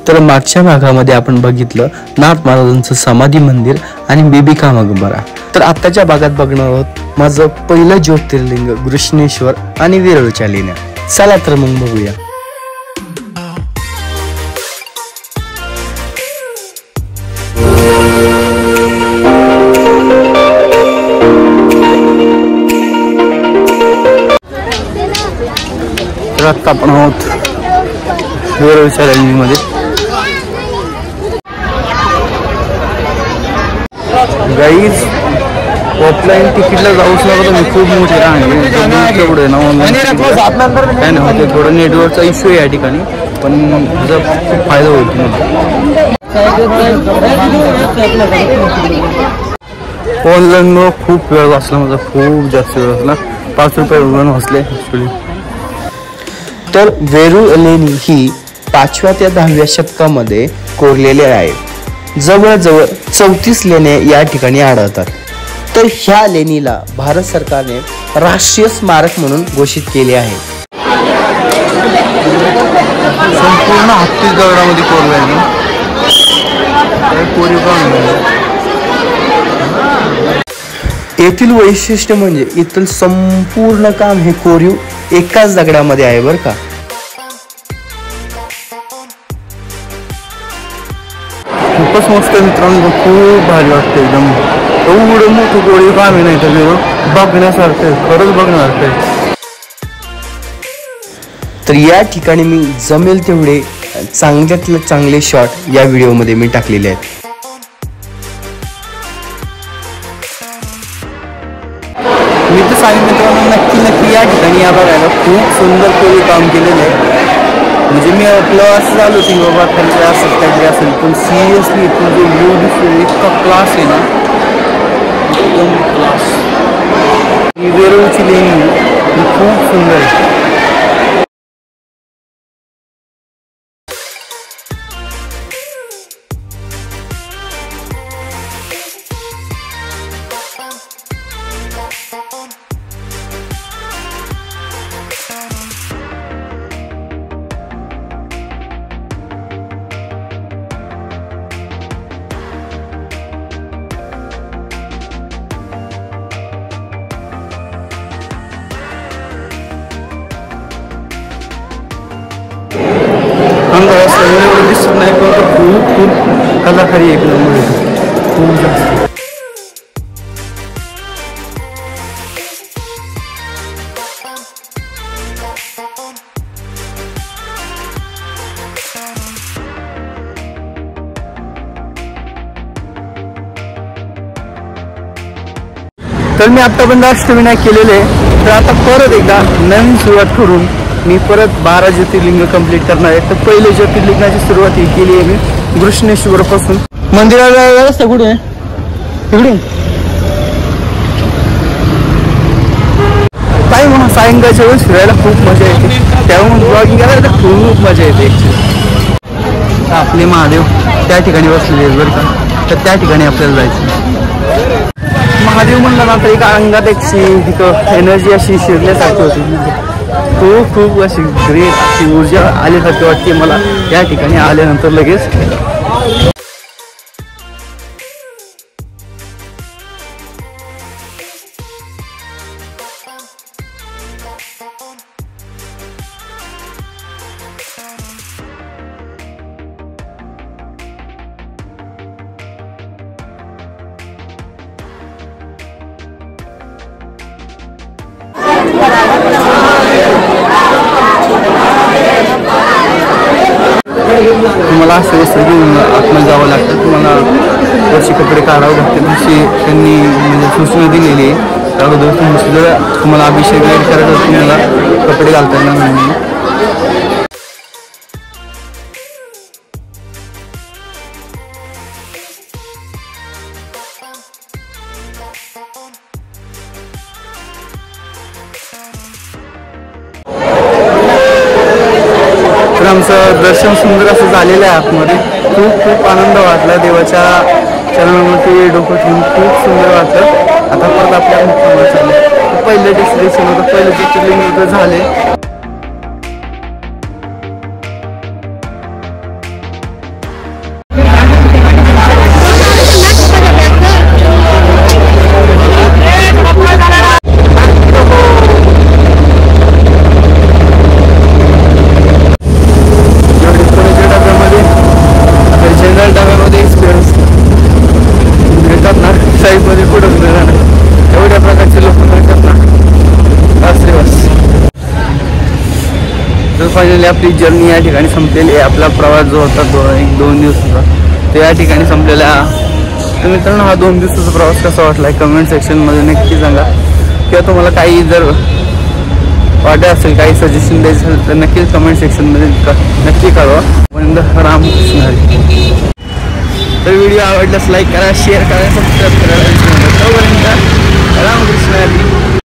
तर मागच्या भागामध्ये आपण बघितलं नाथ महाराजांचं समाधी मंदिर आणि बीबी का मकबरा। तर आताच्या भागात बघणार आहोत माझं पहिलं ज्योतिर्लिंग घृष्णेश्वर आणि वेरूळच्या लेण्या। चला तर मग बघूया। आता आपण आहोत वेरूळच्या लेणीमध्ये। गाईज ऑफलाईन तिकीटला जाऊच नका तुम्ही, खूप मोठी रांग आहे तेवढे ना। काय नाही होते, थोडं नेटवर्कचा इश्यू आहे या ठिकाणी, पण त्याचा खूप फायदा होईल तुम्हाला। ऑनलाईन खूप वेळ वाचला माझा, खूप जास्त वेळ वाचला, 5 रुपये उडून वाचले ॲक्च्युली। तर वेरूळ लेणी ही 5व्या ते 10व्या शतकामध्ये कोरलेले आहेत। जवळजवळ 34 लेण्या या ठिकाणी आढळतात। तर ह्या लेणीला भारत सरकारने राष्ट्रीय स्मारक म्हणून घोषित केले आहे। संपूर्ण हत्तीस दगडामध्ये कोरले आहे। येथील वैशिष्ट्य म्हणजे इथलं संपूर्ण काम हे कोरीव एकाच दगडामध्ये आहे बरं का। खूपच मस्त मित्रांनो, खूप भारी वाटतं एकदम। एवढं मोठं कोरीव काम आहे नाही तर बघण्यासारखं, खरंच बघण्यासारखं। तर या ठिकाणी मी जमेल तेवढे चांगल्यातले चांगले शॉट या व्हिडिओमध्ये मी टाकलेले आहेत। मी तर सांगेन मित्रांनो, नक्की या ठिकाणी या बघायला खूप सुंदर कोरीव काम केलेलं आहे। म्हणजे मी आपलं असं झालो की बाबा त्यांचे असं काहीतरी असेल, पण सिरियसली इथून जो व्ह्यू दिसतो इतका क्लास आहे ना, एकदम क्लास। ही वेरूळची लेणी खूप सुंदर आहे। दिसत नाही पण खूप कलाकारी एक नंबर, खूप जास्त। तर मी आतापर्यंत अष्टविनायक केलेले, तर आता परत एकदा नवीन सुरुवात करून मी परत 12 ज्योतिर्लिंग कंप्लीट करणार आहे। तर पहिले ज्योतिर्लिंगाची सुरुवात ही केली आहे मी घृष्णेश्वर पासून। मंदिराला रस्ता कुठे आहे? तिकडून काय म्हणा, सायंकाळच्या वेळेस फिरायला खूप मजा येते, त्यामुळे ब्लॉगिंग करायला खूप मजा येते ॲक्च्युली। आपले महादेव त्या ठिकाणी बसलेले आहेत बरं का, तर त्या ठिकाणी आपल्याला जायचं। महादेव म्हणलं ना तर एक अंगात एक तिथं एनर्जी अशी शिरल्यासारखी होती, खूप अशी ग्रेट अशी ऊर्जा आल्यासारखी वाटते मला या ठिकाणी आल्यानंतर लगेच। तुम्हाला असे वस्त्र घेऊन आतमध्ये जावं लागतं, तुम्हाला वर्षी कपडे काढावे लागतात अशी त्यांनी म्हणजे सूचना दिलेली आहे। त्याबद्दल तुम्हाला अभिषेक वगैरे करायचं तुम्हाला कपडे घालता येणार नाही। तर आमचं दर्शन सुंदर असं झालेलं आहे आतमध्ये, खूप आनंद वाटला देवाच्या चरणामध्ये डोकं ठेवून, खूप सुंदर वाटलं। आता परत आपल्या मुक्कामाला चाललं, पहिलं डेस्टिनेशन होतं, पहिलं ज्योतिर्लिंग झाले। तर फायनली आपली जर्नी या ठिकाणी संपलेली आहे. आपला प्रवास जो होता 1-2 दिवसाचा तो या ठिकाणी संपलेला आहे. तर मित्रांनो, हा 2 दिवसाचा प्रवास कसा वाटला आहे कमेंट सेक्शनमध्ये नक्की सांगा. किंवा तुम्हाला काही जर वाटत असेल, काही सजेशन द्यायचं असेल तर नक्कीच कमेंट सेक्शनमध्ये नक्की कळवा. पण रामकृष्ण हरी. तर व्हिडिओ आवडल्यास लाईक करा, शेअर करा, सबस्क्राईब करा. तोपर्यंत रामकृष्ण हरी.